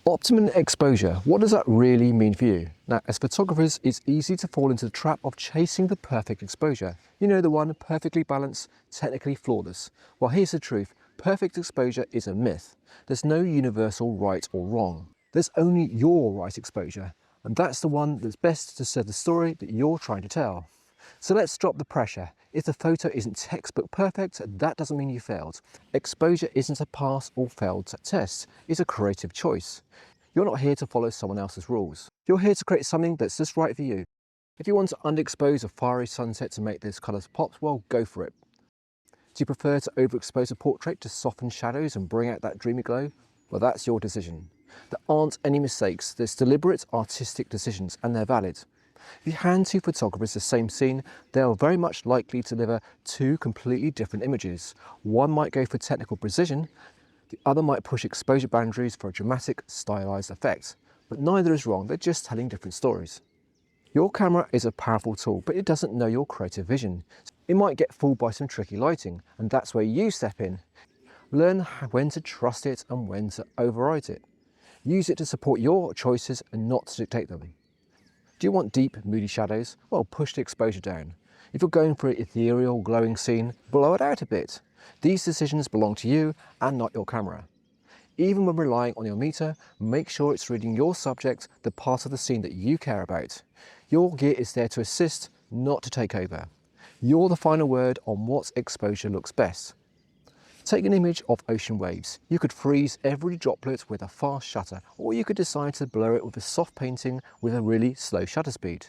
Optimum exposure, what does that really mean for you? Now, as photographers, it's easy to fall into the trap of chasing the perfect exposure. You know, the one perfectly balanced, technically flawless. Well, here's the truth. Perfect exposure is a myth. There's no universal right or wrong. There's only your right exposure, and that's the one that's best to serve the story that you're trying to tell. So let's drop the pressure. If the photo isn't textbook perfect, that doesn't mean you failed. Exposure isn't a pass or failed test, it's a creative choice. You're not here to follow someone else's rules. You're here to create something that's just right for you. If you want to underexpose a fiery sunset to make those colours pop, well, go for it. Do you prefer to overexpose a portrait to soften shadows and bring out that dreamy glow? Well, that's your decision. There aren't any mistakes. There's deliberate artistic decisions, and they're valid. If you hand two photographers the same scene, they are very much likely to deliver two completely different images. One might go for technical precision, the other might push exposure boundaries for a dramatic, stylized effect. But neither is wrong, they're just telling different stories. Your camera is a powerful tool, but it doesn't know your creative vision. It might get fooled by some tricky lighting, and that's where you step in. Learn when to trust it and when to override it. Use it to support your choices and not to dictate them. Do you want deep, moody shadows? Well, push the exposure down. If you're going for an ethereal, glowing scene, blow it out a bit. These decisions belong to you and not your camera. Even when relying on your meter, make sure it's reading your subject, the part of the scene that you care about. Your gear is there to assist, not to take over. You're the final word on what exposure looks best. Take an image of ocean waves. You could freeze every droplet with a fast shutter, or you could decide to blur it with a soft painting with a really slow shutter speed.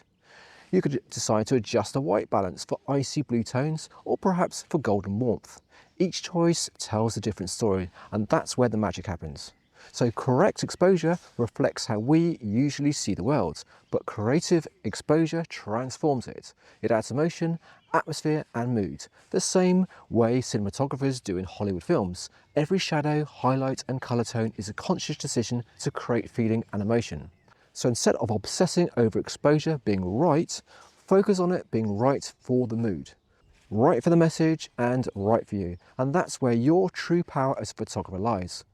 You could decide to adjust the white balance for icy blue tones, or perhaps for golden warmth. Each choice tells a different story, and that's where the magic happens. So correct exposure reflects how we usually see the world, but creative exposure transforms it. It adds emotion, atmosphere and mood, the same way cinematographers do in Hollywood films. Every shadow, highlight and colour tone is a conscious decision to create feeling and emotion. So instead of obsessing over exposure being right, focus on it being right for the mood. Right for the message and right for you. And that's where your true power as a photographer lies.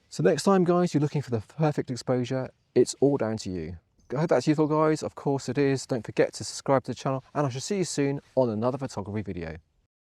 So next time, guys, you're looking for the perfect exposure, it's all down to you. I hope that's useful, guys. Of course it is. Don't forget to subscribe to the channel, and I shall see you soon on another photography video.